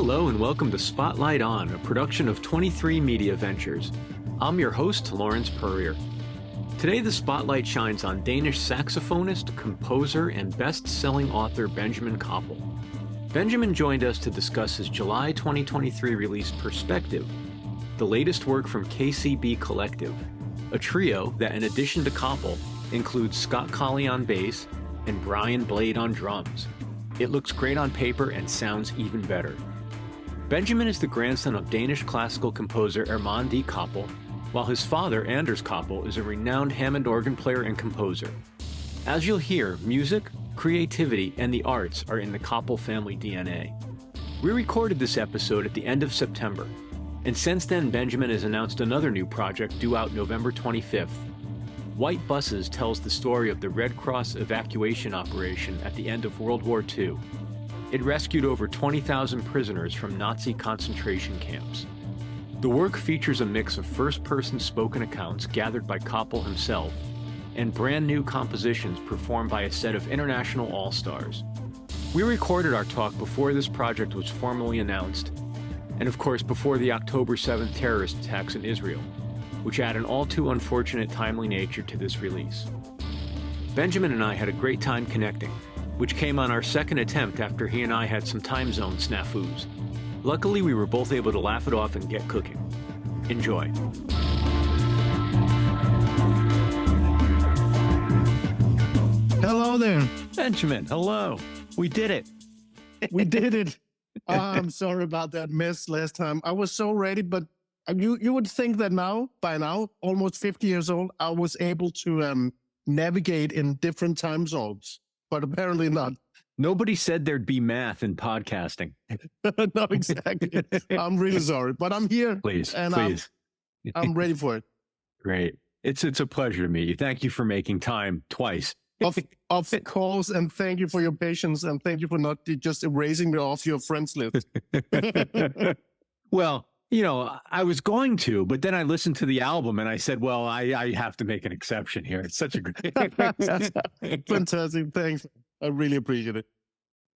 Hello and welcome to Spotlight On, a production of 23 Media Ventures. I'm your host, Lawrence Purrier. Today the spotlight shines on Danish saxophonist, composer, and best-selling author Benjamin Koppel. Benjamin joined us to discuss his July 2023 release Perspective, the latest work from KCB Collective, a trio that, in addition to Koppel, includes Scott Colley on bass and Brian Blade on drums. It looks great on paper and sounds even better. Benjamin is the grandson of Danish classical composer Herman D. Koppel, while his father, Anders Koppel, is a renowned Hammond organ player and composer. As you'll hear, music, creativity, and the arts are in the Koppel family DNA. We recorded this episode at the end of September, and since then Benjamin has announced another new project due out November 25th. White Buses tells the story of the Red Cross evacuation operation at the end of World War II. It rescued over 20,000 prisoners from Nazi concentration camps. The work features a mix of first-person spoken accounts gathered by Koppel himself and brand new compositions performed by a set of international all-stars. We recorded our talk before this project was formally announced, and of course before the October 7th terrorist attacks in Israel, which add an all-too unfortunate timely nature to this release. Benjamin and I had a great time connecting, which came on our second attempt after he and I had some time zone snafus. Luckily, we were both able to laugh it off and get cooking. Enjoy. Hello there. Benjamin, hello. We did it. We did it. I'm sorry about that mess last time. I was so ready, but you would think that by now, almost 50 years old, I was able to navigate in different time zones, but apparently not. Nobody said there'd be math in podcasting. Not exactly. I'm really sorry, but I'm here. Please. I'm ready for it. Great. It's a pleasure to meet you. Thank you for making time twice. Of course, and thank you for your patience, and thank you for not just erasing me off your friends list. Well, you know, I was going to, but then I listened to the album and I said, well, I have to make an exception here. It's such a great... Fantastic. Thanks. I really appreciate it.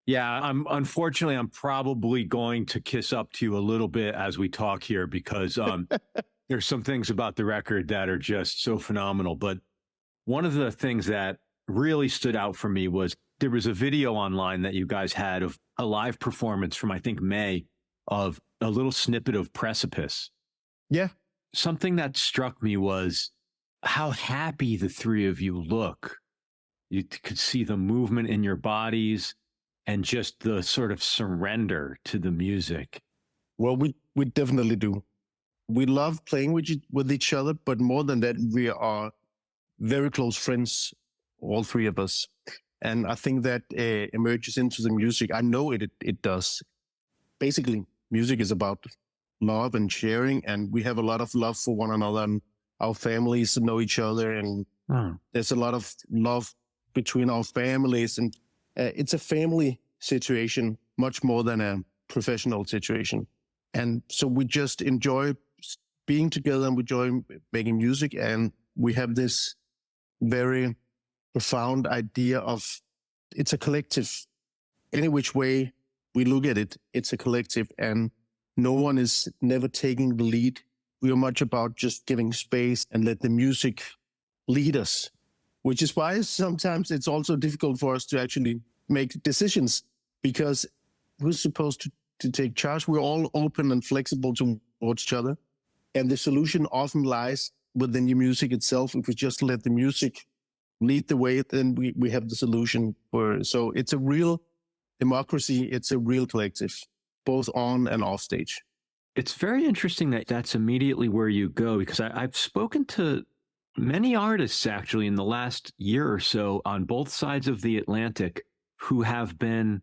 Yeah, unfortunately, I'm probably going to kiss up to you a little bit as we talk here because there's some things about the record that are just so phenomenal. But one of the things that really stood out for me was there was a video online that you guys had of a live performance from, I think, May, of a little snippet of Precipice. Yeah. Something that struck me was how happy the three of you look. You could see the movement in your bodies and just the sort of surrender to the music. Well, we definitely do. We love playing with each other, but more than that, we are very close friends, all three of us. And I think that emerges into the music. I know it does. Basically, music is about love and sharing, and we have a lot of love for one another, and our families know each other, and there's a lot of love between our families, and it's a family situation much more than a professional situation. And so we just enjoy being together, and we enjoy making music, and we have this very profound idea of it's a collective. Any which way we look at it, it's a collective, and no one is never taking the lead. We are much about just giving space and let the music lead us, which is why sometimes it's also difficult for us to actually make decisions, because who's supposed to take charge? We're all open and flexible towards each other, and the solution often lies within the music itself. If we just let the music lead the way, then we have the solution. So it's a real democracy. It's a real collective, both on and off stage. It's very interesting that that's immediately where you go, because I've spoken to many artists actually in the last year or so on both sides of the Atlantic who have been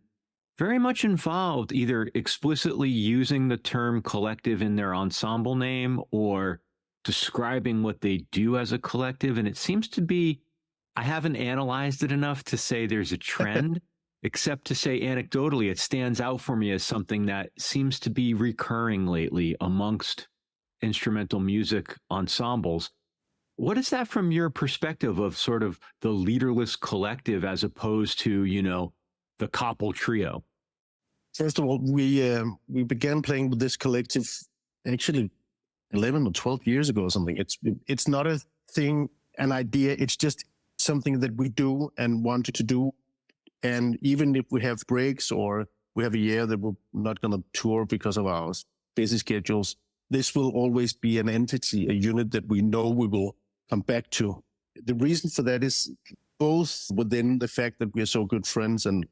very much involved, either explicitly using the term collective in their ensemble name or describing what they do as a collective. And it seems to be, I haven't analyzed it enough to say there's a trend, except to say anecdotally, it stands out for me as something that seems to be recurring lately amongst instrumental music ensembles. What is that from your perspective of sort of the leaderless collective as opposed to, you know, the Koppel trio? First of all, we began playing with this collective actually 11 or 12 years ago or something. It's not a thing, an idea. It's just something that we do and wanted to do. And even if we have breaks or we have a year that we're not going to tour because of our busy schedules, this will always be an entity, a unit that we know we will come back to. The reason for that is both within the fact that we are so good friends and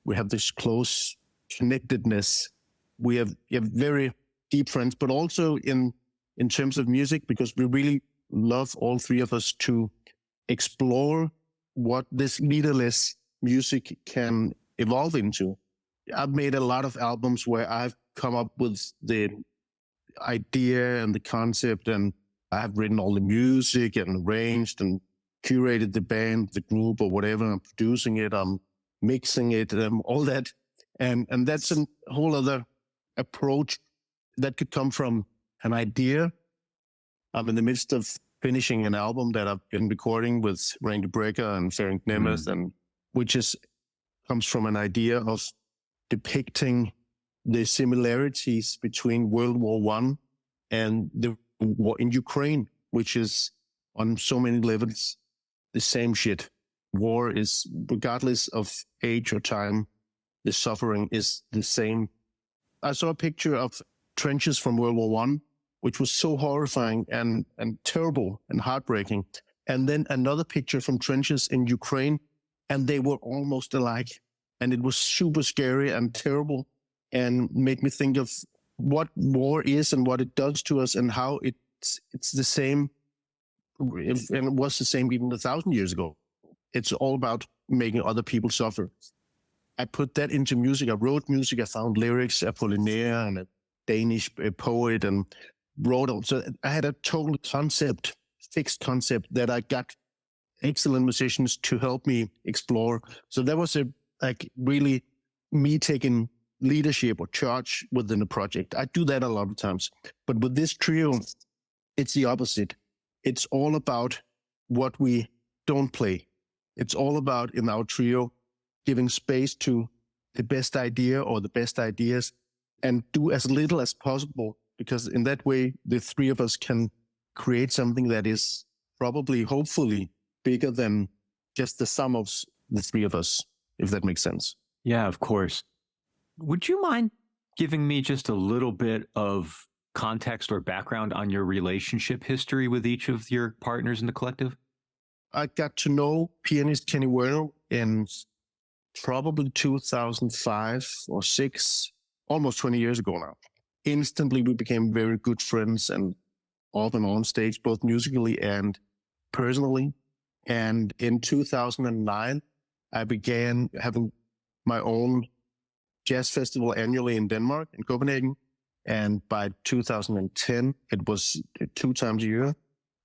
we have this close connectedness. We have very deep friends, but also in terms of music, because we really love, all three of us, to explore what this leaderless music can evolve into. I've made a lot of albums where I've come up with the idea and the concept, and I have written all the music and arranged and curated the band, the group, or whatever. I'm producing it, I'm mixing it, all that. And that's a whole other approach that could come from an idea. I'm in the midst of finishing an album that I've been recording with Randy Brecker and Ferenc Nemeth, and which comes from an idea of depicting the similarities between World War I and the war in Ukraine, which is on so many levels the same shit. War is, regardless of age or time, the suffering is the same. I saw a picture of trenches from World War I, which was so horrifying and terrible and heartbreaking. And then another picture from trenches in Ukraine, and they were almost alike. And it was super scary and terrible, and made me think of what war is and what it does to us, and how it's the same, and it was the same even 1,000 years ago. It's all about making other people suffer. I put that into music. I wrote music. I found lyrics, Apollinaire and a Danish poet, and wrote them. So I had a total concept, fixed concept, that I got excellent musicians to help me explore. So that was really me taking leadership or charge within a project. I do that a lot of times. But with this trio, it's the opposite. It's all about what we don't play. It's all about, in our trio, giving space to the best idea or the best ideas, and do as little as possible, because in that way, the three of us can create something that is probably, hopefully, bigger than just the sum of the three of us, if that makes sense. Yeah, of course. Would you mind giving me just a little bit of context or background on your relationship history with each of your partners in the collective? I got to know pianist Kenny Werner in probably 2005 or 6, almost 20 years ago now. Instantly, we became very good friends, and off and on stage, both musically and personally. And in 2009, I began having my own jazz festival annually in Denmark, in Copenhagen. And by 2010, it was 2 times a year.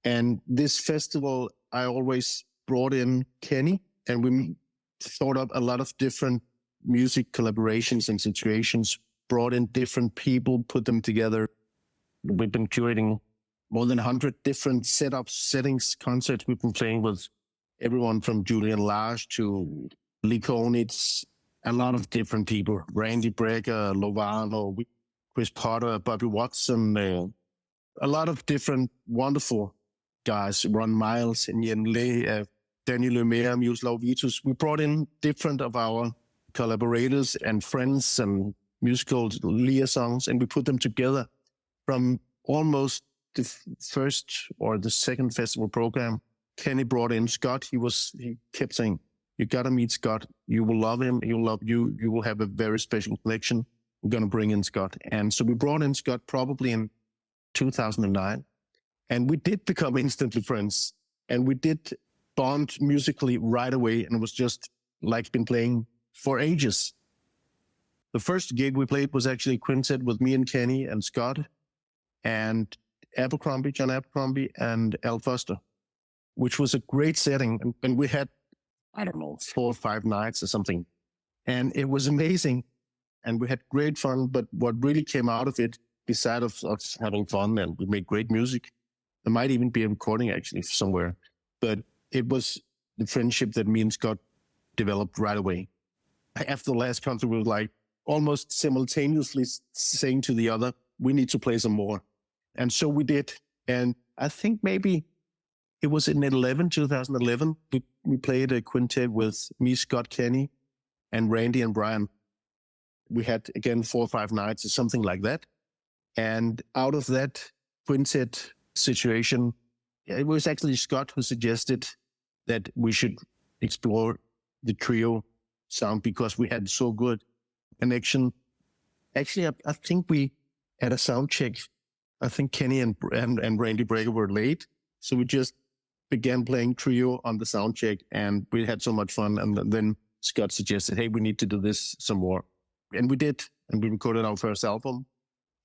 And this festival, I always brought in Kenny, and we thought up a lot of different music collaborations and situations, brought in different people, put them together. We've been curating more than 100 different setups, settings, concerts. We've been playing with everyone from Julian Lage to Lee Konitz, a lot of different people, Randy Brecker, Lovano, Chris Potter, Bobby Watson, a lot of different wonderful guys, Ron Miles, Yen Le, Daniel Lemire, Miroslav Vitus. We brought in different of our collaborators and friends and musical liaisons, and we put them together from almost the first or the second festival program. Kenny brought in Scott. He kept saying, "You got to meet Scott. You will love him. He will love you. You will have a very special connection. We're going to bring in Scott." And so we brought in Scott probably in 2009. And we did become instantly friends. And we did bond musically right away. And it was just like been playing for ages. The first gig we played was actually a quintet with me and Kenny and Scott and John Abercrombie and Al Foster, which was a great setting. And we had, I don't know, 4 or 5 nights or something. And it was amazing. And we had great fun. But what really came out of it, besides of us having fun, and we made great music, there might even be a recording actually somewhere. But it was the friendship that me and Scott developed right away. After the last concert, we were like, almost simultaneously saying to the other, we need to play some more. And so we did. And I think maybe it was in 2011, we played a quintet with me, Scott Colley, and Randy and Brian. We had, again, 4 or 5 nights or something like that. And out of that quintet situation, it was actually Scott who suggested that we should explore the trio sound because we had so good connection. Actually, I think we had a sound check. I think Kenny and Randy Breger were late. So we just began playing trio on the sound check and we had so much fun. And then Scott suggested, hey, we need to do this some more. And we did. And we recorded our first album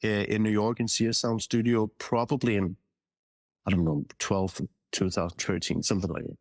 in New York in CS Sound Studio, probably in, 2013, something like that.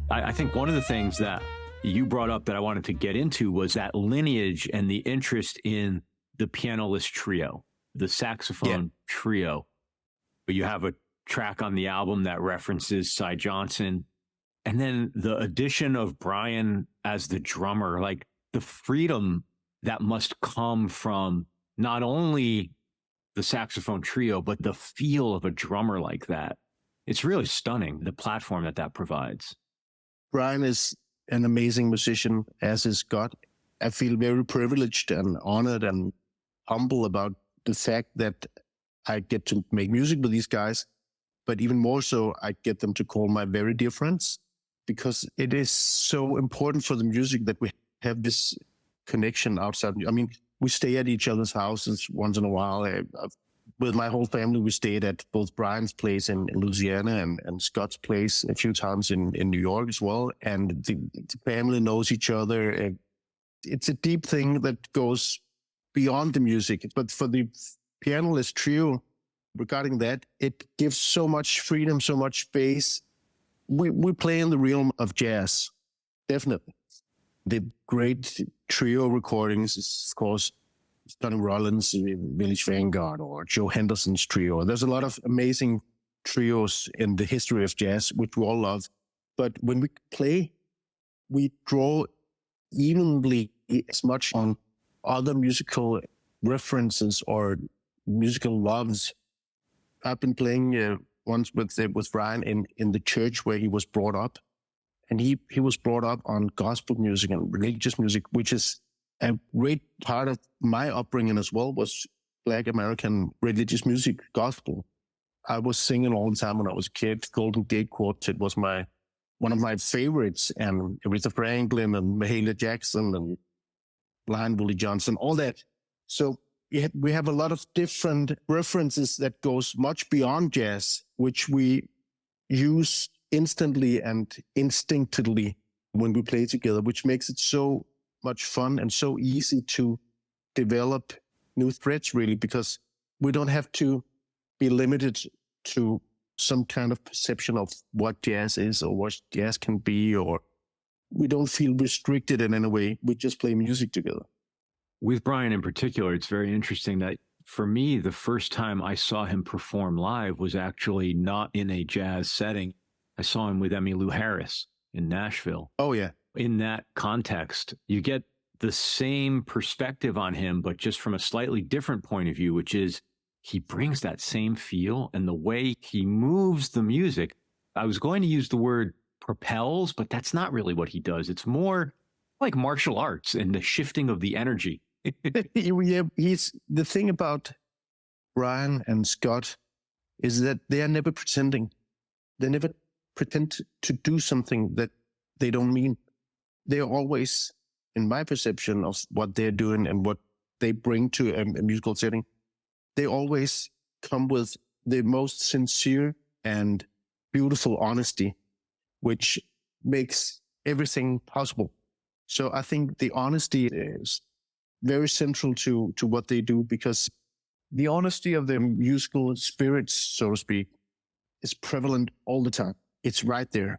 I think one of the things that you brought up that I wanted to get into was that lineage and the interest in the pianoless trio, the saxophone trio. You have a track on the album that references Cy Johnson, and then the addition of Brian as the drummer, like the freedom that must come from not only the saxophone trio, but the feel of a drummer like that. It's really stunning, the platform that provides. Brian is an amazing musician, as is Scott. I feel very privileged and honored and humble about the fact that I get to make music with these guys. But even more so, I get them to call my very dear friends, because it is so important for the music that we have this connection outside. I mean, we stay at each other's houses once in a while. With my whole family, we stayed at both Brian's place in Louisiana and Scott's place a few times in New York as well. And the family knows each other. It's a deep thing that goes beyond the music. But for the pianoless trio, regarding that, it gives so much freedom, so much space. We play in the realm of jazz, definitely. The great trio recordings is, of course, Sonny Rollins, Village Vanguard, or Joe Henderson's trio. There's a lot of amazing trios in the history of jazz, which we all love. But when we play, we draw evenly as much on other musical references or musical loves. I've been playing once with Brian in the church where he was brought up. And he was brought up on gospel music and religious music, which is a great part of my upbringing as well, was Black American religious music, gospel. I was singing all the time when I was a kid. Golden Gate Quartet was one of my favorites, and Aretha Franklin and Mahalia Jackson and Blind Willie Johnson, all that. So we have a lot of different references that goes much beyond jazz, which we use instantly and instinctively when we play together, which makes it so much fun and so easy to develop new threads, really, because we don't have to be limited to some kind of perception of what jazz is or what jazz can be, or we don't feel restricted in any way. We just play music together. With Brian in particular, it's very interesting that for me, the first time I saw him perform live was actually not in a jazz setting. I saw him with Emmylou Harris in Nashville. Oh, yeah. In that context, you get the same perspective on him, but just from a slightly different point of view, which is he brings that same feel, and the way he moves the music. I was going to use the word propels, but that's not really what he does. It's more like martial arts and the shifting of the energy. Yeah, the thing about Brian and Scott is that they are never pretending. They never pretend to do something that they don't mean. They're always, in my perception of what they're doing and what they bring to a musical setting, they always come with the most sincere and beautiful honesty, which makes everything possible. So I think the honesty is very central to what they do, because the honesty of their musical spirits, so to speak, is prevalent all the time. It's right there.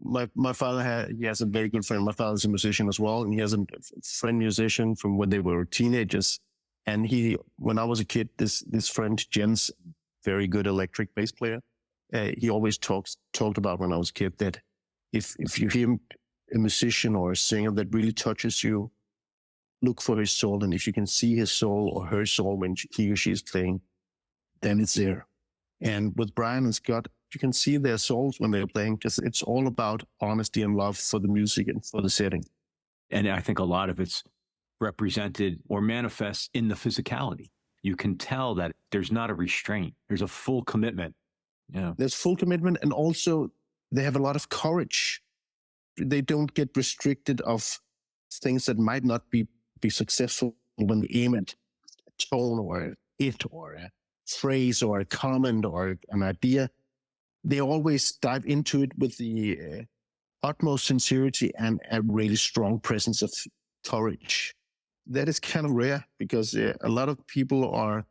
My father he has a very good friend. My father's a musician as well, and he has a friend musician from when they were teenagers. And when I was a kid, this friend Jens, very good electric bass player, he always talked about when I was a kid that if you hear a musician or a singer that really touches you, look for his soul, and if you can see his soul or her soul when he or she is playing, then it's there. And with Brian and Scott, you can see their souls when they're playing, because it's all about honesty and love for the music and for the setting. And I think a lot of it's represented or manifests in the physicality. You can tell that there's not a restraint. There's a full commitment. Yeah. There's full commitment, and also they have a lot of courage. They don't get restricted of things that might not be successful when they aim at a tone or a hit or a phrase or a comment or an idea. They always dive into it with the utmost sincerity and a really strong presence of courage. That is kind of rare, because a lot of people are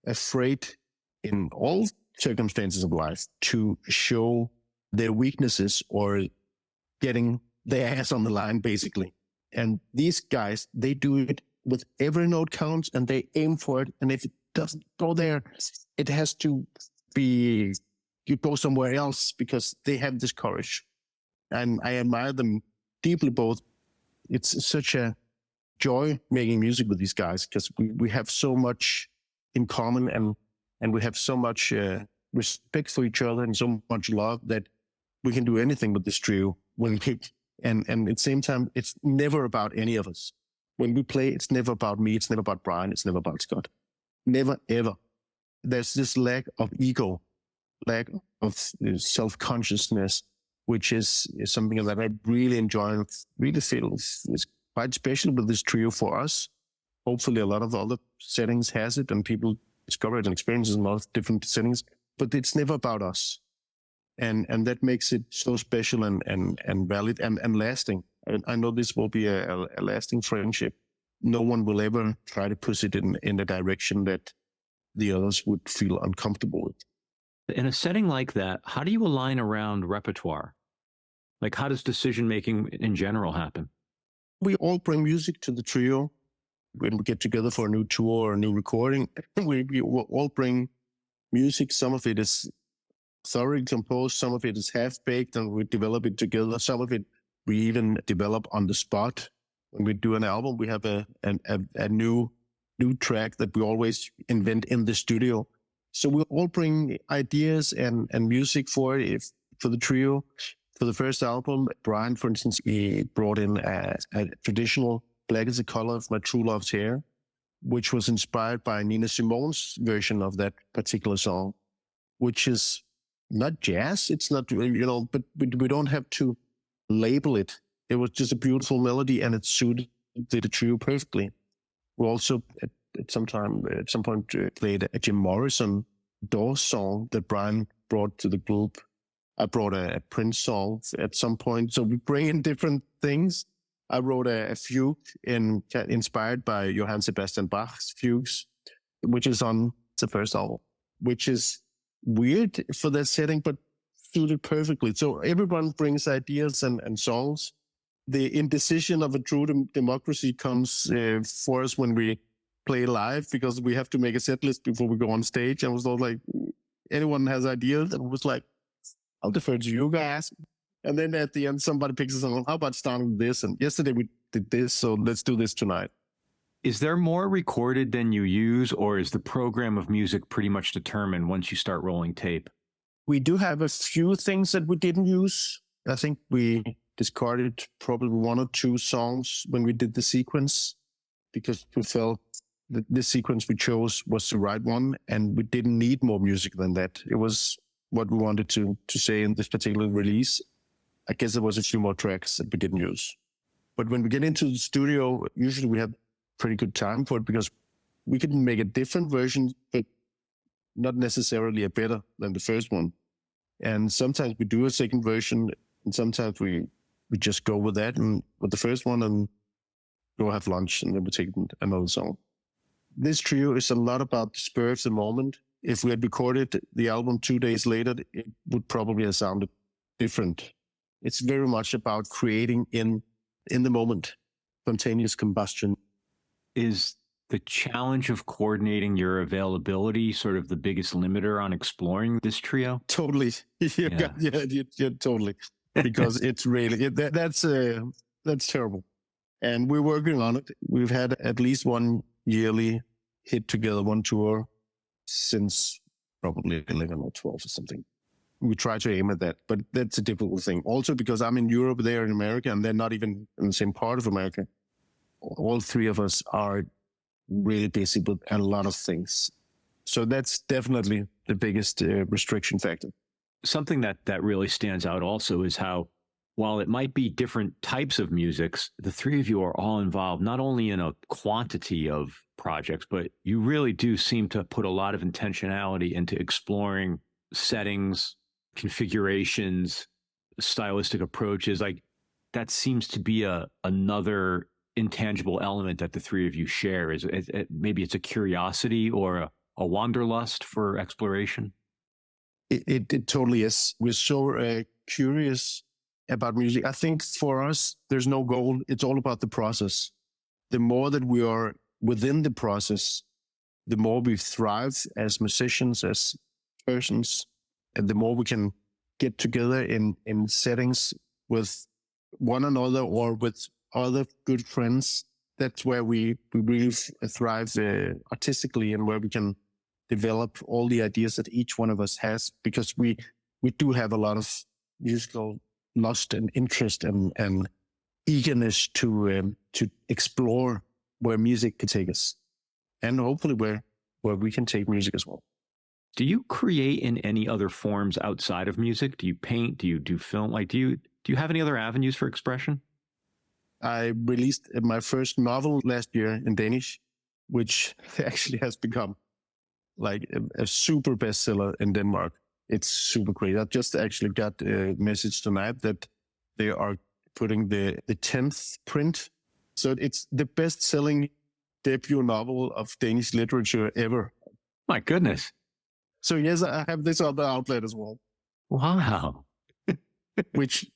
afraid in all circumstances of life to show their weaknesses or getting their ass on the line, basically. And these guys, they do it with every note counts, and they aim for it. And if it doesn't go there, it has to be, you go somewhere else, because they have this courage. And I admire them deeply both. It's such a joy making music with these guys, because we have so much in common, and we have so much respect for each other and so much love that we can do anything with this trio when we pick. And at the same time, it's never about any of us. When we play, it's never about me. It's never about Brian. It's never about Scott. Never, ever. There's this lack of ego, lack of self-consciousness, which is something that I really enjoy and really feel is quite special with this trio for us. Hopefully a lot of other settings has it, and people discover it and experience it in a lot of different settings, but it's never about us. And that makes it so special and valid and lasting. And I know this will be a lasting friendship. No one will ever try to push it in a direction that the others would feel uncomfortable with. In a setting like that, how do you align around repertoire? Like, how does decision-making in general happen? We all bring music to the trio. When we get together for a new tour or a new recording, we all bring music. Some of it is thoroughly composed, some of it is half-baked, and we develop it together. Some of it we even develop on the spot. When we do an album, we have a new track that we always invent in the studio. So we all bring ideas and music for the trio. For the first album, Brian, for instance, he brought in a traditional Black is the Color of My True Love's Hair, which was inspired by Nina Simone's version of that particular song, which is not jazz. It's not, but we don't have to label it. It was just a beautiful melody, and it suited the trio perfectly. We also at some point played a Jim Morrison Doors song that Brian brought to the group. I brought a Prince song at some point. So we bring in different things. I wrote a fugue inspired by Johann Sebastian Bach's fugues, which is on the first album, which is weird for that setting, but suited perfectly. So everyone brings ideas and songs. The indecision of a true democracy comes for us when we play live, because we have to make a set list before we go on stage. And it was all like, anyone has ideas? And it was like, I'll defer to you guys. And then at the end, somebody picks a song. How about starting with this? And yesterday we did this, so let's do this tonight. Is there more recorded than you use, or is the program of music pretty much determined once you start rolling tape? We do have a few things that we didn't use. I think we discarded probably one or two songs when we did the sequence because we felt that the sequence we chose was the right one and we didn't need more music than that. It was what we wanted to say in this particular release. I guess there was a few more tracks that we didn't use. But when we get into the studio, usually we have pretty good time for it because we can make a different version, but not necessarily a better than the first one. And sometimes we do a second version, and sometimes we just go with that and with the first one and go have lunch, and then we take another song. This trio is a lot about the spur of the moment. If we had recorded the album 2 days later, it would probably have sounded different. It's very much about creating in the moment, spontaneous combustion. Is the challenge of coordinating your availability sort of the biggest limiter on exploring this trio? Totally. Yeah, totally. Because it's really, that's terrible. And we're working on it. We've had at least one yearly hit together, one tour since probably 11 or 12 or something. We try to aim at that, but that's a difficult thing. Also because I'm in Europe, they're in America, and they're not even in the same part of America. All three of us are really busy with a lot of things. So that's definitely the biggest restriction factor. Something that really stands out also is how, while it might be different types of musics, the three of you are all involved not only in a quantity of projects, but you really do seem to put a lot of intentionality into exploring settings, configurations, stylistic approaches. Like that seems to be another intangible element that the three of you share. Is maybe it's a curiosity or a wanderlust for exploration? It totally is. We're so curious about music. I think for us, there's no goal. It's all about the process. The more that we are within the process, the more we thrive as musicians, as persons, and the more we can get together in settings with one another or with other good friends. That's where we really thrive artistically, and where we can develop all the ideas that each one of us has, because we do have a lot of musical lust and interest and eagerness to explore where music can take us, and hopefully where we can take music as well. Do you create in any other forms outside of music? Do you paint? Do you do film? Like, do you have any other avenues for expression? I released my first novel last year in Danish, which actually has become like a super bestseller in Denmark. It's super great. I just actually got a message tonight that they are putting the 10th print. So it's the best-selling debut novel of Danish literature ever. My goodness. So yes, I have this other outlet as well. Wow. Which,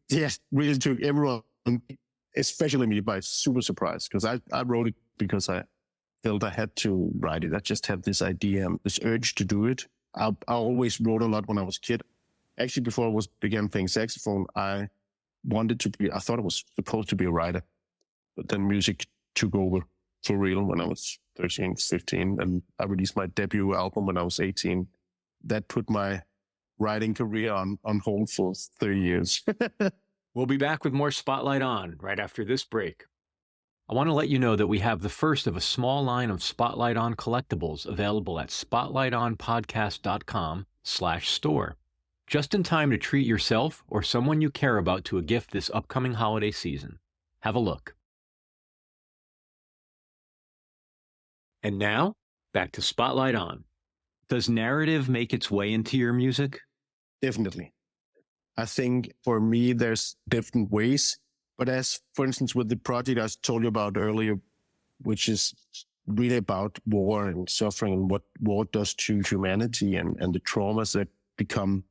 yes, really took everyone, especially me, by super surprise, because I wrote it because I felt I had to write it. I just had this idea, this urge to do it. I always wrote a lot when I was a kid. Actually, before I began playing saxophone, I thought I was supposed to be a writer, but then music took over for real when I was 13, 15, and I released my debut album when I was 18. That put my writing career on hold for 3 years. We'll be back with more Spotlight On right after this break. I want to let you know that we have the first of a small line of Spotlight On collectibles available at spotlightonpodcast.com/store. Just in time to treat yourself or someone you care about to a gift this upcoming holiday season. Have a look. And now, back to Spotlight On. Does narrative make its way into your music? Definitely. I think for me, there's different ways. But as, for instance, with the project I told you about earlier, which is really about war and suffering and what war does to humanity and the traumas that become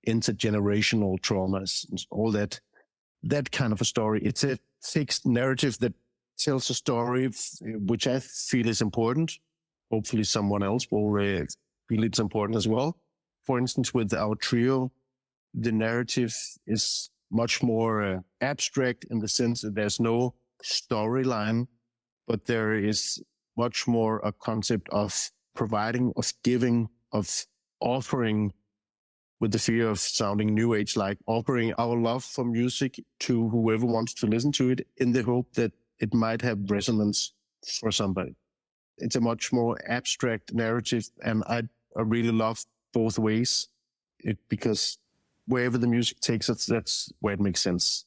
intergenerational traumas, and all that kind of a story. It's a fixed narrative that tells a story which I feel is important. Hopefully someone else will feel it's important as well. For instance, with our trio, the narrative is much more abstract in the sense that there's no storyline, but there is much more a concept of providing, of giving, of offering with the fear of sounding new age, like offering our love for music to whoever wants to listen to it in the hope that it might have resonance for somebody. It's a much more abstract narrative, and I really love both ways because wherever the music takes us, that's where it makes sense.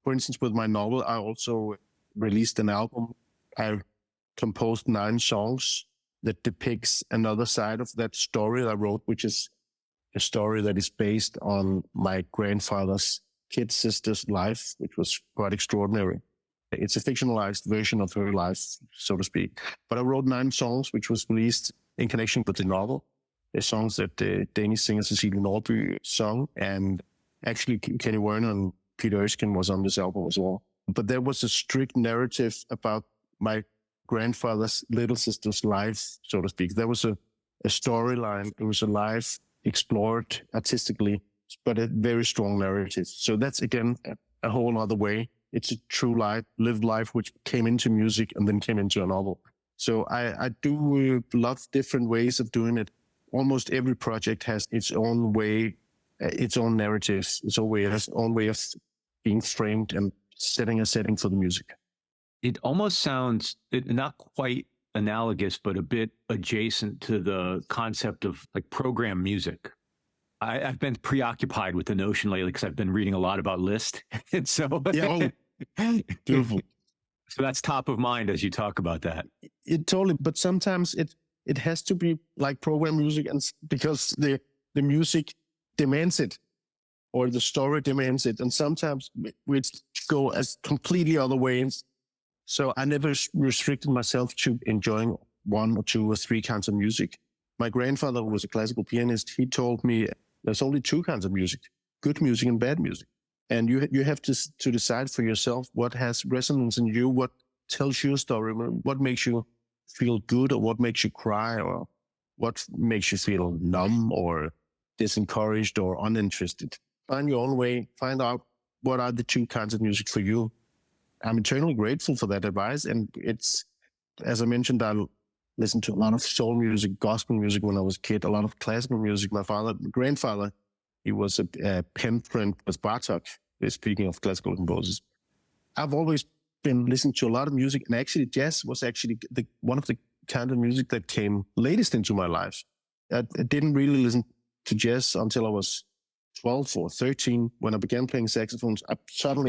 For instance, with my novel, I also released an album. I composed 9 songs that depicts another side of that story I wrote, which is a story that is based on my grandfather's kid sister's life, which was quite extraordinary. It's a fictionalized version of her life, so to speak. But I wrote 9 songs, which was released in connection with the novel. The songs that the Danish singer Cecilie Norby sung, and actually Kenny Werner and Peter Erskine was on this album as well. But there was a strict narrative about my grandfather's little sister's life, so to speak. There was a storyline. It was a life explored artistically, but a very strong narrative. So that's, again, a whole other way. It's a true life, lived life, which came into music and then came into a novel. So I do love different ways of doing it. Almost every project has its own way, its own narratives, its own way of being framed and setting a setting for the music. It almost sounds not quite analogous, but a bit adjacent to the concept of like program music. I've been preoccupied with the notion lately because I've been reading a lot about Liszt. And so, yeah, beautiful. So that's top of mind as you talk about that. It totally, but sometimes it has to be like program music, and because the music demands it, or the story demands it, and sometimes we go as completely other ways. So I never restricted myself to enjoying 1 or 2 or 3 kinds of music. My grandfather, who was a classical pianist, he told me there's only 2 kinds of music: good music and bad music. And you have to decide for yourself what has resonance in you, what tells you a story, what makes you feel good, or what makes you cry, or what makes you feel numb or disencouraged or uninterested. Find your own way. Find out what are the 2 kinds of music for you. I'm eternally grateful for that advice. And it's, as I mentioned, I listened to a lot of soul music, gospel music when I was a kid, a lot of classical music. My grandfather, he was a pen friend with Bartok, speaking of classical composers. I've always been listening to a lot of music, and actually jazz was actually one of the kind of music that came latest into my life. I didn't really listen to jazz until I was 12 or 13. When I began playing saxophones, I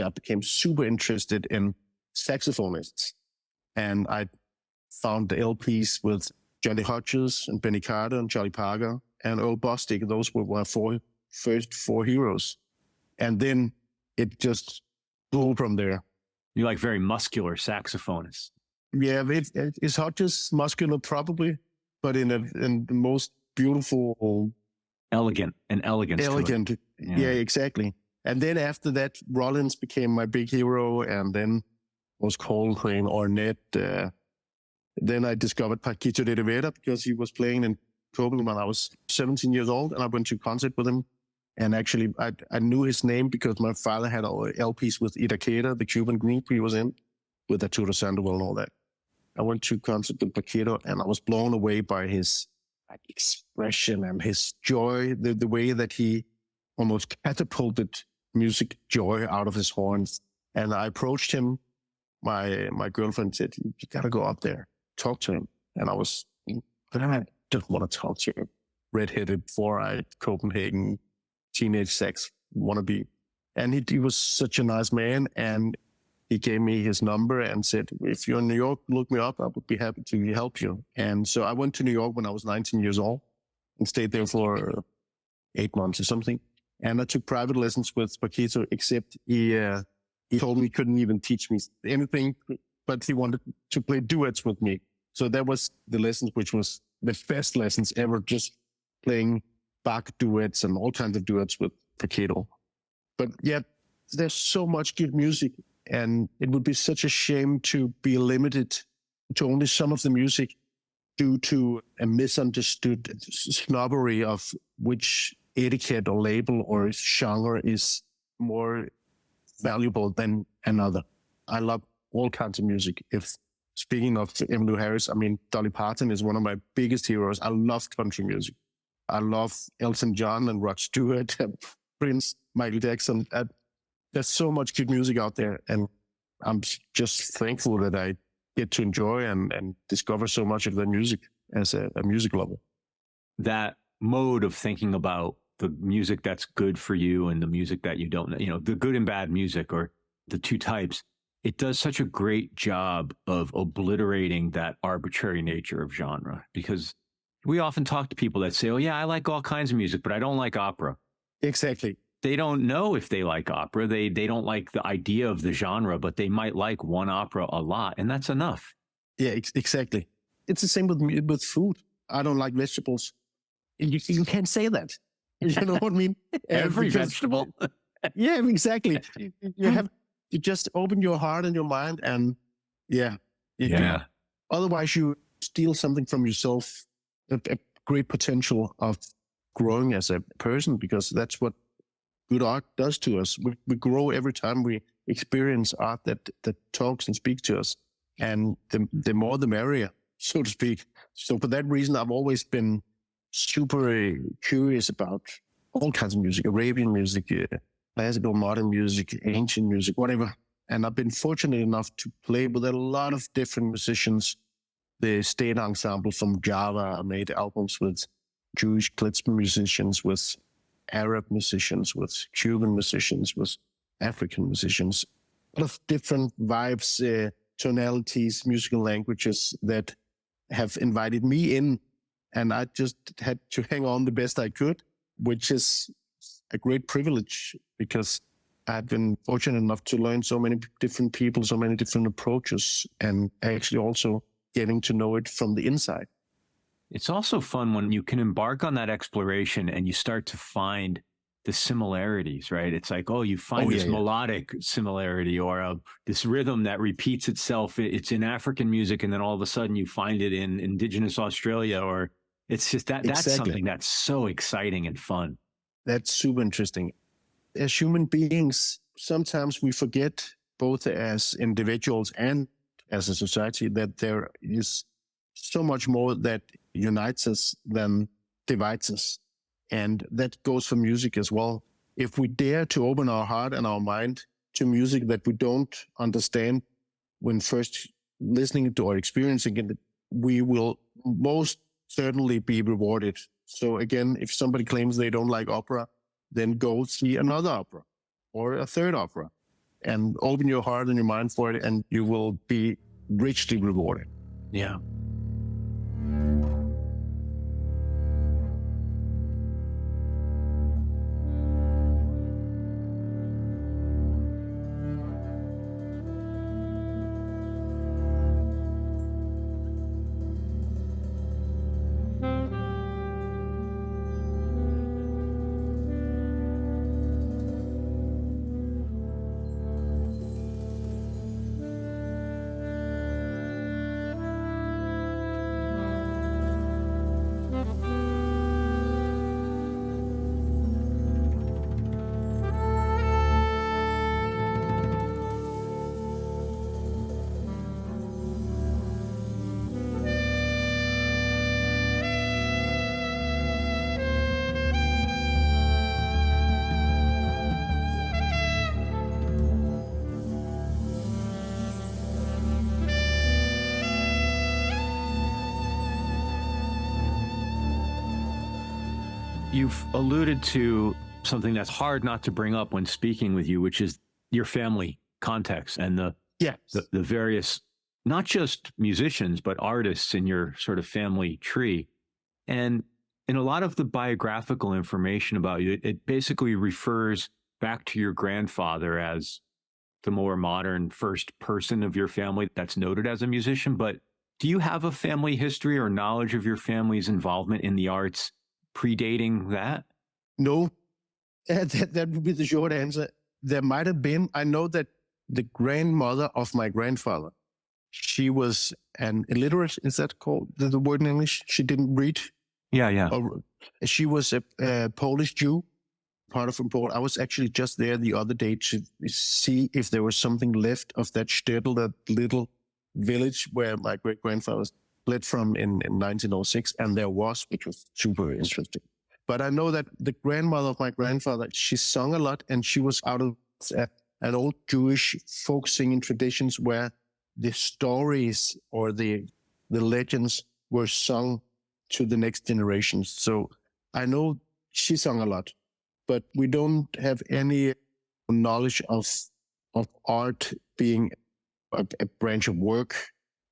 became super interested in saxophonists. And I found the LPs with Johnny Hodges and Benny Carter and Charlie Parker and Earl Bostic. Those were my first 4 heroes. And then it just blew from there. You like very muscular saxophonists. Yeah, it's Hodges muscular probably, but in the most beautiful, elegant. Yeah, exactly. And then after that, Rollins became my big hero, and then was Coltrane, Ornette. Then I discovered Paquito de Rivera because he was playing in Koppel when I was 17 years old, and I went to a concert with him. And actually, I knew his name because my father had LPs with Itaquera, the Cuban group he was in, with Arturo Sandoval and all that. I went to a concert with Paquito, and I was blown away by his expression and his joy, the way that he almost catapulted music joy out of his horns. And I approached him. My girlfriend said, "You gotta go up there, talk to him." And I don't want to talk to him. Redheaded, four-eyed Copenhagen teenage sax wannabe. And he was such a nice man, and he gave me his number and said, "If you're in New York, look me up. I would be happy to help you." And so I went to New York when I was 19 years old and stayed there for 8 months or something. And I took private lessons with Paquito, except he told me he couldn't even teach me anything, but he wanted to play duets with me. So that was the lessons, which was the best lessons ever, just playing Bach duets and all kinds of duets with Paquito. But yet, there's so much good music, and it would be such a shame to be limited to only some of the music due to a misunderstood snobbery of which etiquette or label or genre is more valuable than another. I love all kinds of music. Speaking of Emmylou Harris, I mean, Dolly Parton is one of my biggest heroes. I love country music. I love Elton John and Rod Stewart, Prince, Michael Jackson. There's so much good music out there, and I'm just thankful that I get to enjoy and discover so much of the music as a music lover. That mode of thinking about the music that's good for you and the music that you don't, the good and bad music, or the two types, it does such a great job of obliterating that arbitrary nature of genre. Because we often talk to people that say, oh yeah, I like all kinds of music, but I don't like opera. Exactly. They don't know if they like opera. They don't like the idea of the genre, but they might like one opera a lot, and that's enough. Yeah, exactly. It's the same with food. I don't like vegetables. You can't say that. You know what I mean? Every vegetable. Yeah, exactly. You just open your heart and your mind, and yeah. Otherwise, you steal something from yourself, a great potential of growing as a person, because that's what good art does to us. We grow every time we experience art that talks and speaks to us. And the more the merrier, so to speak. So for that reason, I've always been super curious about all kinds of music, Arabian music, classical, modern music, ancient music, whatever. And I've been fortunate enough to play with a lot of different musicians. The state ensemble from Java, I made albums with Jewish klezmer musicians, with Arab musicians, with Cuban musicians, with African musicians. A lot of different vibes, tonalities, musical languages that have invited me in. And I just had to hang on the best I could, which is a great privilege, because I've been fortunate enough to learn so many different people, so many different approaches, and actually also getting to know it from the inside. It's also fun when you can embark on that exploration and you start to find the similarities, right? It's like, you find this melodic similarity, or this rhythm that repeats itself. It's in African music, and then all of a sudden you find it in indigenous Australia, or it's just that's something that's so exciting and fun. That's super interesting. As human beings, sometimes we forget, both as individuals and as a society, that there is so much more that unites us than divides us. And that goes for music as well. If we dare to open our heart and our mind to music that we don't understand when first listening to or experiencing it, we will most certainly be rewarded. So again, if somebody claims they don't like opera, then go see another opera or a third opera and open your heart and your mind for it, and you will be richly rewarded. Yeah. You've alluded to something that's hard not to bring up when speaking with you, which is your family context and the various, not just musicians, but artists in your sort of family tree. And in a lot of the biographical information about you, it basically refers back to your grandfather as the more modern first person of your family that's noted as a musician. But do you have a family history or knowledge of your family's involvement in the arts predating that? No, that would be the short answer. There might have been. I know that the grandmother of my grandfather, she was an illiterate. Is that called the word in English? She didn't read. Yeah. She was a Polish Jew, part of Poland. I was actually just there the other day to see if there was something left of that shtetl, that little village where my great-grandfather fled from in 1906, and there was, which was super interesting. But I know that the grandmother of my grandfather, she sung a lot, and she was out of an old Jewish folk singing traditions where the stories or the legends were sung to the next generations. So I know she sung a lot, but we don't have any knowledge of art being a branch of work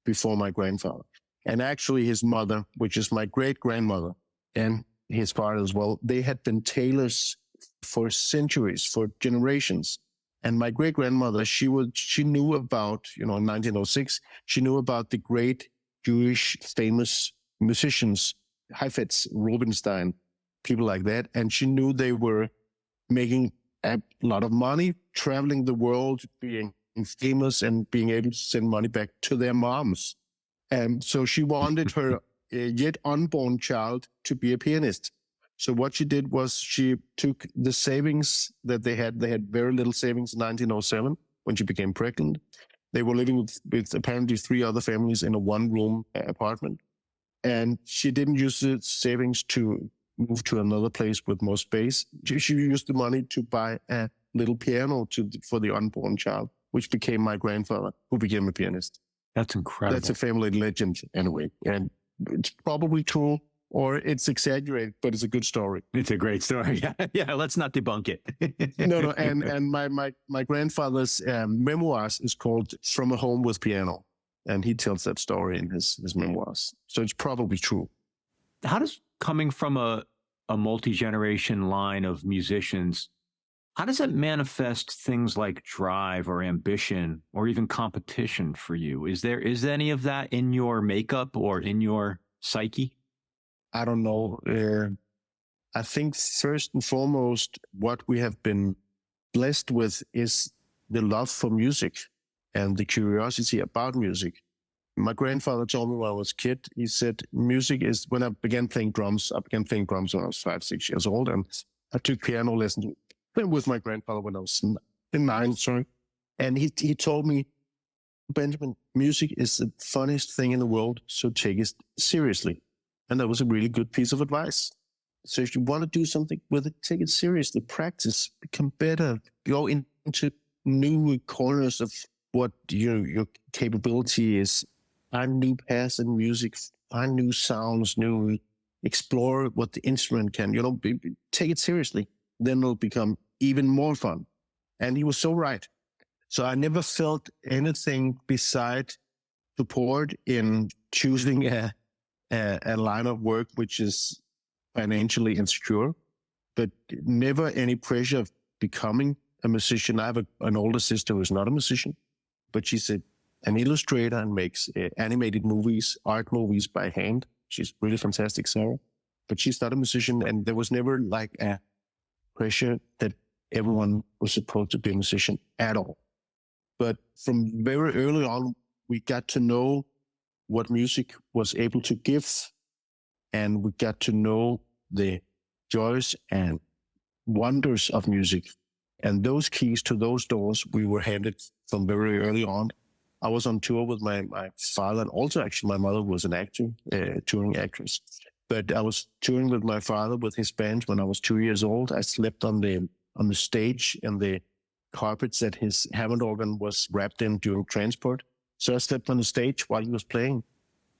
before my grandfather. And actually his mother, which is my great-grandmother, and his father as well, they had been tailors for centuries, for generations. And my great-grandmother, she knew about, in 1906, she knew about the great Jewish famous musicians, Heifetz, Rubinstein, people like that. And she knew they were making a lot of money, traveling the world, being famous and being able to send money back to their moms. And so she wanted her yet unborn child to be a pianist. So what she did was she took the savings that they had very little savings in 1907 when she became pregnant. They were living with apparently 3 other families in a one-room apartment. And she didn't use the savings to move to another place with more space. She used the money to buy a little piano for the unborn child, which became my grandfather, who became a pianist. That's incredible. That's a family legend anyway. And it's probably true or it's exaggerated, but it's a good story. It's a great story. Yeah, let's not debunk it. No. And my grandfather's memoirs is called From a Home with Piano. And he tells that story in his memoirs. So it's probably true. How does coming from a multi-generation line of musicians, how does that manifest things like drive or ambition or even competition for you? Is any of that in your makeup or in your psyche? I don't know. I think first and foremost, what we have been blessed with is the love for music and the curiosity about music. My grandfather told me when I was a kid, he said, music is, when I began playing drums when I was 5, 6 years old. And I took piano lessons with my grandfather when I was 9, sorry. And he told me, Benjamin, music is the funniest thing in the world, so take it seriously. And that was a really good piece of advice. So if you want to do something with it, take it seriously, practice, become better, go into new corners of what your capability is. Find new paths in music, find new sounds, explore what the instrument can, take it seriously. Then it'll become even more fun. And he was so right. So I never felt anything beside support in choosing a line of work which is financially insecure, but never any pressure of becoming a musician. I have an older sister who's not a musician, but she's an illustrator and makes animated movies, art movies by hand. She's really fantastic, Sarah. But she's not a musician, and there was never like a pressure that everyone was supposed to be a musician at all. But from very early on, we got to know what music was able to give, and we got to know the joys and wonders of music. And those keys to those doors we were handed from very early on. I was on tour with my father, and also actually my mother was an actor, touring actress. But I was touring with my father with his band when I was 2 years old. I slept on the stage in the carpets that his Hammond organ was wrapped in during transport. So I slept on the stage while he was playing.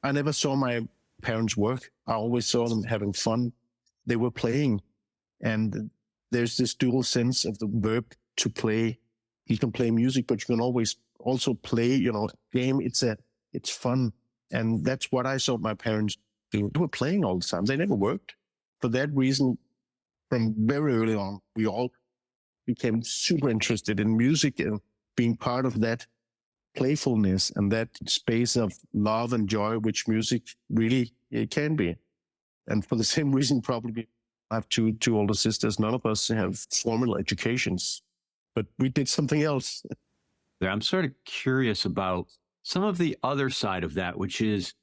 I never saw my parents work. I always saw them having fun. They were playing. And there's this dual sense of the verb to play. You can play music, but you can always also play, game. It's fun. And that's what I saw my parents do. They were playing all the time. They never worked. For that reason, from very early on, we all became super interested in music and being part of that playfulness and that space of love and joy, which music really can be. And for the same reason, probably, I have two older sisters. None of us have formal educations, but we did something else. I'm sort of curious about some of the other side of that, which is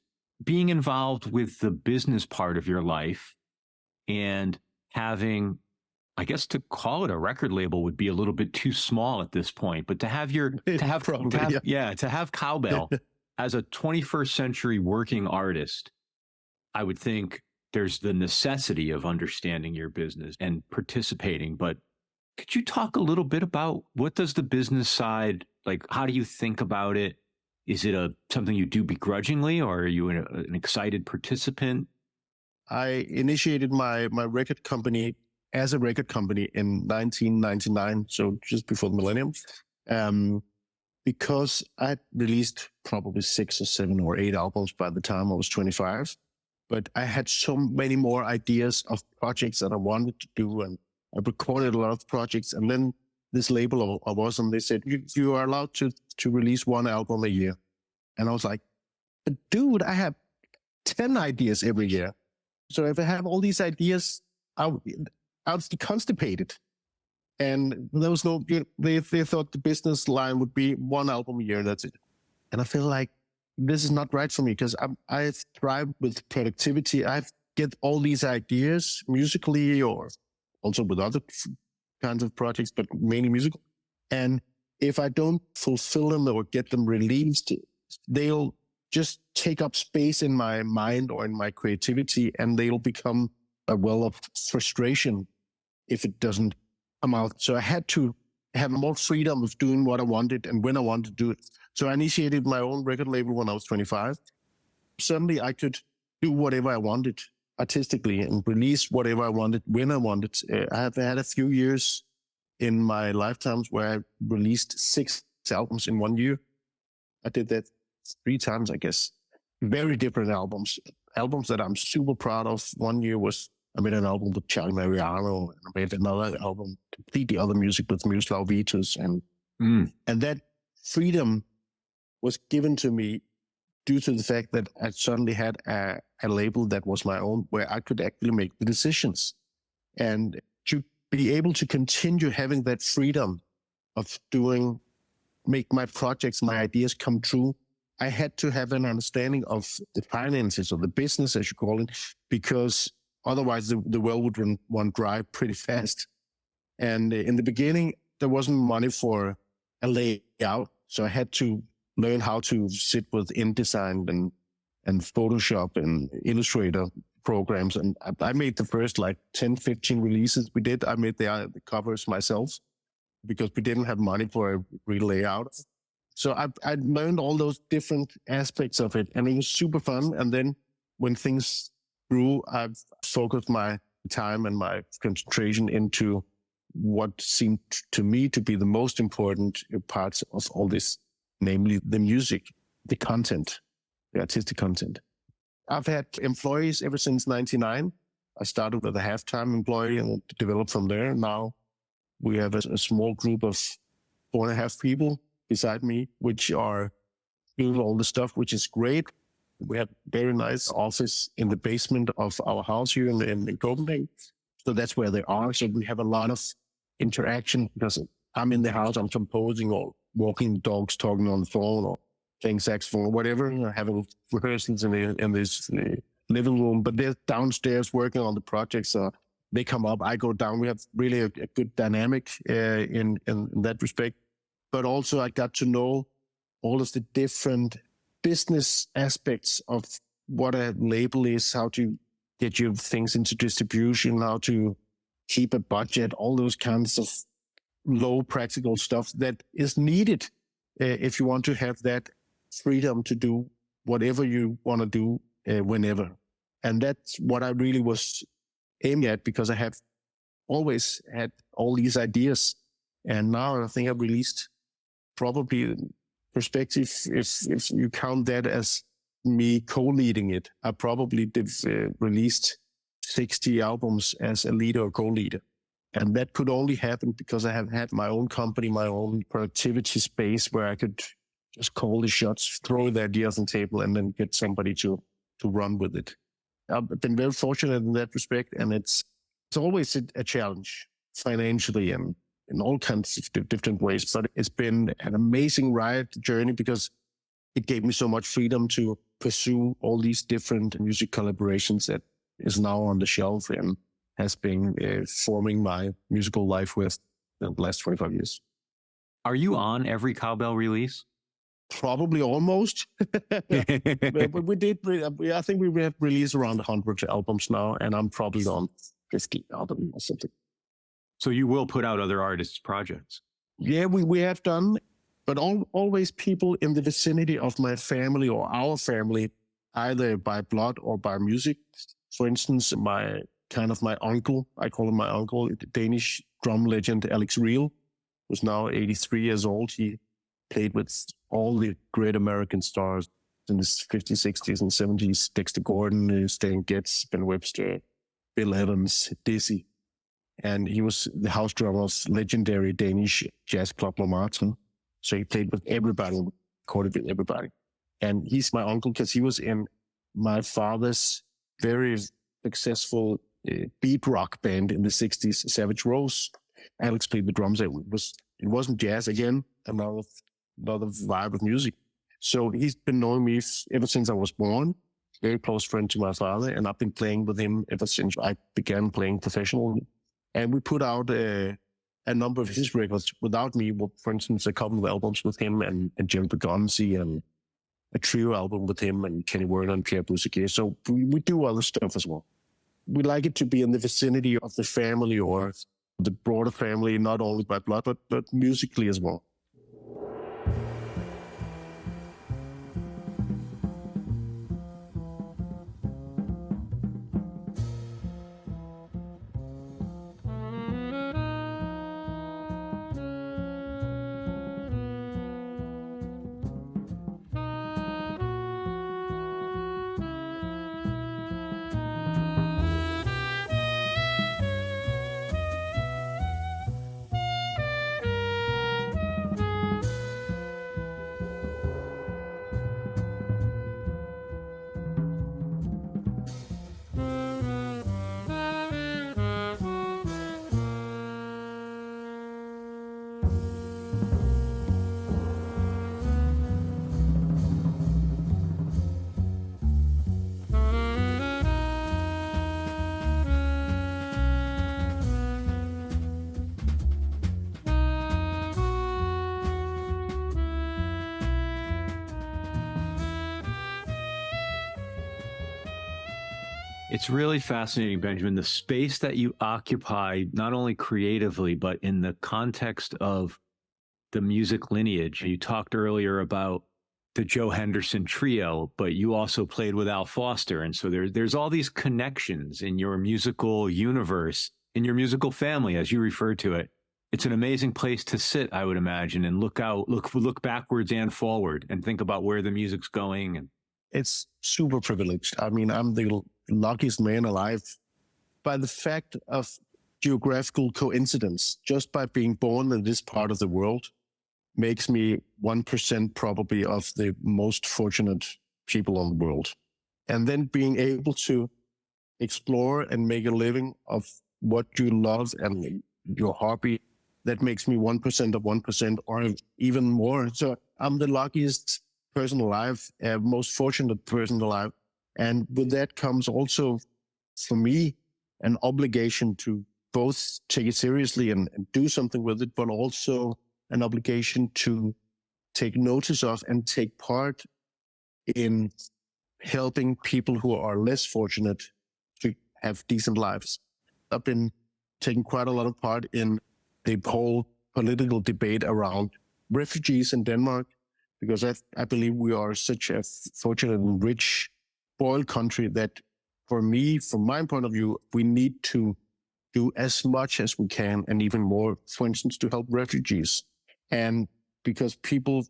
being involved with the business part of your life and having, I guess to call it a record label would be a little bit too small at this point, but to have Cowbell as a 21st century working artist, I would think there's the necessity of understanding your business and participating, but could you talk a little bit about what does the business side, like, how do you think about it? Is it something you do begrudgingly, or are you an excited participant? I initiated my record company as a record company in 1999, so just before the millennium, because I released probably 6 or 7 or 8 albums by the time I was 25. But I had so many more ideas of projects that I wanted to do, and I recorded a lot of projects. And then this label of us, and they said, you are allowed to release 1 album a year. And I was like, but dude, I have 10 ideas every year. So if I have all these ideas, I'll be constipated. And there was no, they thought the business line would be 1 album a year, that's it. And I feel like this is not right for me, because I thrive with productivity. I get all these ideas musically, or also with other kinds of projects, but mainly musical. And if I don't fulfill them or get them released, they'll just take up space in my mind or in my creativity, and they'll become a well of frustration if it doesn't come out. So I had to have more freedom of doing what I wanted and when I wanted to do it. So I initiated my own record label when I was 25. Suddenly I could do whatever I wanted artistically and release whatever I wanted when I wanted. I have had a few years in my lifetimes where I released 6 albums in 1 year. I did that 3 times, I guess. Very different albums that I'm super proud of. 1 year was I made an album with Charlie Mariano, and I made another album, completely other music with Miroslav Vitus, and that freedom was given to me due to the fact that I suddenly had a label that was my own, where I could actually make the decisions. And to be able to continue having that freedom of make my projects, my ideas come true, I had to have an understanding of the finances, or the business, as you call it, because otherwise the well would run dry pretty fast. And in the beginning, there wasn't money for a layout. So I had to learn how to sit with InDesign and Photoshop and Illustrator programs. And I made the first 10, 15 releases we did. I made the covers myself because we didn't have money for a real layout. So I learned all those different aspects of it, and it was super fun. And then when things grew, I've focused my time and my concentration into what seemed to me to be the most important parts of all this, namely the music, the content, the artistic content. I've had employees ever since 99. I started with a half-time employee and developed from there. Now we have a small group of 4.5 people beside me, which are doing all the stuff, which is great. We have a very nice office in the basement of our house here in Copenhagen. So that's where they are. So we have a lot of interaction because I'm in the house, I'm composing or walking dogs, talking on the phone or playing saxophone or whatever, having rehearsals in this living room. But they're downstairs working on the projects. They come up, I go down. We have really a good dynamic in that respect. But also I got to know all of the different business aspects of what a label is, how to get your things into distribution, how to keep a budget, all those kinds of low practical stuff that is needed if you want to have that freedom to do whatever you want to do whenever. And that's what I really was aiming at, because I have always had all these ideas. And now I think I've released probably perspective, if you count that as me co-leading it, I probably did released 60 albums as a leader or co-leader. And that could only happen because I have had my own company, my own productivity space where I could just call the shots, throw the ideas on the table, and then get somebody to run with it. I've been very fortunate in that respect, and it's always a challenge financially and in all kinds of different ways. But it's been an amazing ride journey because it gave me so much freedom to pursue all these different music collaborations that is now on the shelf and has been forming my musical life with the last 25 years. Are you on every Cowbell release? Probably almost. But we did. I think we have released around 100 albums now, and I'm probably on 50 albums or something. So you will put out other artists' projects? Yeah, we have done, but always people in the vicinity of my family or our family, either by blood or by music. For instance, my uncle, I call him my uncle, the Danish drum legend Alex Reel, who's now 83 years old. He played with all the great American stars in the 50s, 60s, and 70s. Dexter Gordon, Stan Getz, Ben Webster, Bill Evans, Dizzy. And he was the house drummer of legendary Danish jazz club Montmartre. So he played with everybody, recorded with everybody. And he's my uncle because he was in my father's very successful beat rock band in the 60s, Savage Rose. Alex played the drums. It wasn't jazz, again, another vibe of music. So he's been knowing me ever since I was born, very close friend to my father, and I've been playing with him ever since I began playing professionally. And we put out a number of his records without me, for instance, a couple of albums with him and Jim Begonzi, and a trio album with him and Kenny Werner and Pierre Bousquet. So we do other stuff as well. We like it to be in the vicinity of the family or the broader family, not only by blood, but musically as well. It's really fascinating, Benjamin, the space that you occupy, not only creatively, but in the context of the music lineage. You talked earlier about the Joe Henderson trio, but you also played with Al Foster. And so there's all these connections in your musical universe, in your musical family, as you refer to it. It's an amazing place to sit, I would imagine, and look backwards and forward and think about where the music's going. And it's super privileged. I mean, I'm the luckiest man alive by the fact of geographical coincidence. Just by being born in this part of the world makes me 1% probably of the most fortunate people in the world. And then being able to explore and make a living of what you love and your hobby, that makes me 1% of 1% or even more. So I'm the luckiest person alive, most fortunate person alive. And with that comes also, for me, an obligation to both take it seriously and do something with it, but also an obligation to take notice of and take part in helping people who are less fortunate to have decent lives. I've been taking quite a lot of part in the whole political debate around refugees in Denmark, because I believe we are such a fortunate and rich, spoiled country that, for me, from my point of view, we need to do as much as we can and even more, for instance, to help refugees. And because people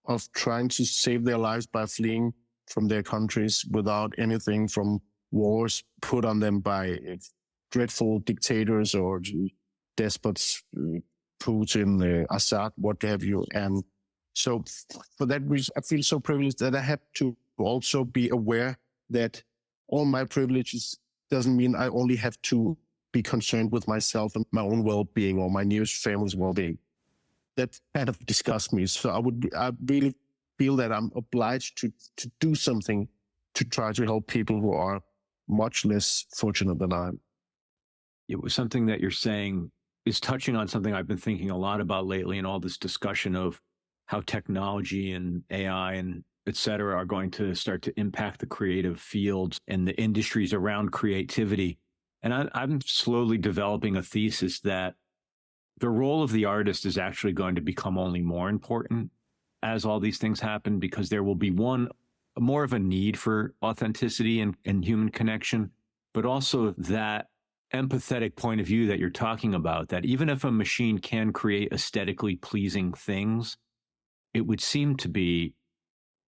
are trying to save their lives by fleeing from their countries without anything from wars put on them by dreadful dictators or despots, Putin, Assad, what have you. And so for that reason, I feel so privileged that I have to also be aware that all my privileges doesn't mean I only have to be concerned with myself and my own well-being or my nearest family's well-being. That kind of disgusts me. So I really feel that I'm obliged to do something to try to help people who are much less fortunate than I am. It was something that you're saying is touching on something I've been thinking a lot about lately in all this discussion of how technology and AI and et cetera are going to start to impact the creative fields and the industries around creativity. And I'm slowly developing a thesis that the role of the artist is actually going to become only more important as all these things happen, because there will be more of a need for authenticity and human connection, but also that empathetic point of view that you're talking about, that even if a machine can create aesthetically pleasing things, it would seem to be,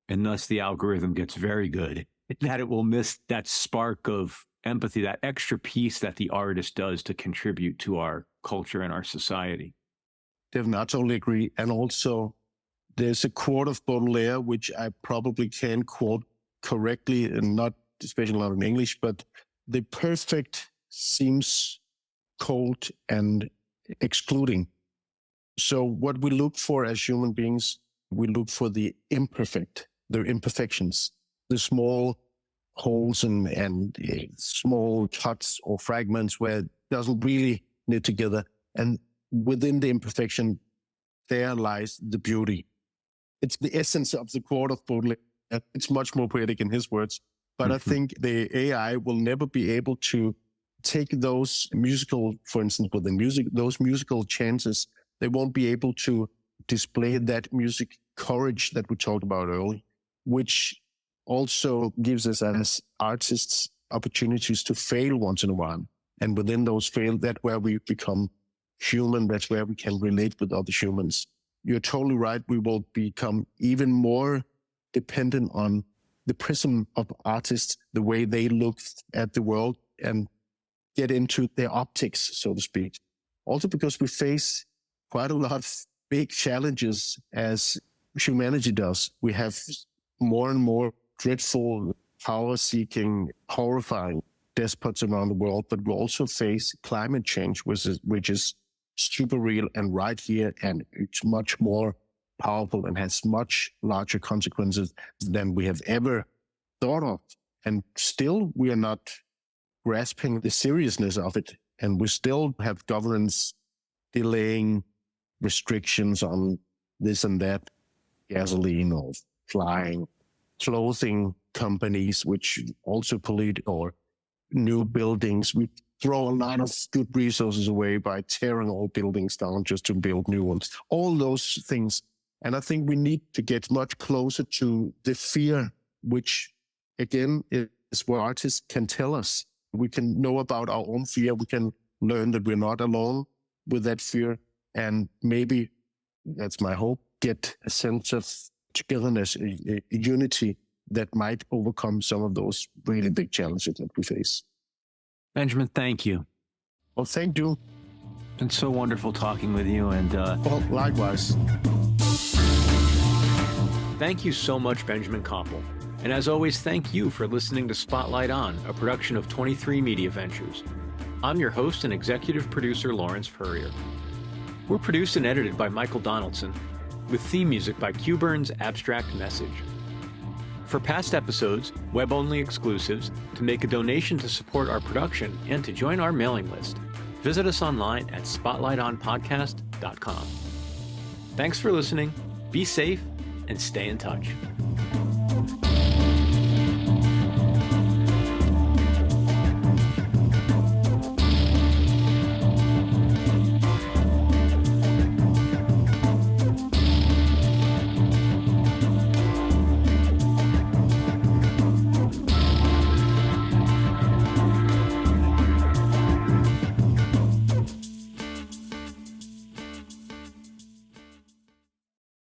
unless the algorithm gets very good, that it will miss that spark of empathy, that extra piece that the artist does to contribute to our culture and our society. Definitely, I totally agree. And also, there's a quote of Baudelaire, which I probably can quote correctly, and not especially not in English, but the perfect seems cold and excluding. So what we look for as human beings, we look for the imperfect, the imperfections, the small holes and small cuts or fragments where it doesn't really knit together. And within the imperfection, there lies the beauty. It's the essence of the quote of Baudelaire. It's much more poetic in his words. But I think the AI will never be able to take those musical, for instance, with the music, those musical chances. They won't be able to display that music courage that we talked about earlier, which also gives us as artists opportunities to fail once in a while. And within those fail, that's where we become human. That's where we can relate with other humans. You're totally right. We will become even more dependent on the prism of artists, the way they look at the world and get into their optics, so to speak. Also because we face quite a lot of big challenges as humanity does. We have more and more dreadful, power-seeking, horrifying despots around the world, but we also face climate change, which is super real and right here, and it's much more powerful and has much larger consequences than we have ever thought of. And still, we are not grasping the seriousness of it. And we still have governments delaying restrictions on this and that, gasoline or flying, clothing companies, which also pollute, or new buildings. We throw a lot of good resources away by tearing all buildings down just to build new ones. All those things. And I think we need to get much closer to the fear, which again is what artists can tell us. We can know about our own fear. We can learn that we're not alone with that fear. And maybe, that's my hope, get a sense of togetherness, a unity that might overcome some of those really big challenges that we face. Benjamin, thank you. Well, thank you. It's been so wonderful talking with you. And well, likewise. Thank you so much, Benjamin Koppel. And as always, thank you for listening to Spotlight On, a production of 23 Media Ventures. I'm your host and executive producer, Lawrence Purrier. We're produced and edited by Michael Donaldson, with theme music by Q Burn's Abstract Message. For past episodes, web-only exclusives, to make a donation to support our production, and to join our mailing list, visit us online at spotlightonpodcast.com. Thanks for listening, be safe, and stay in touch.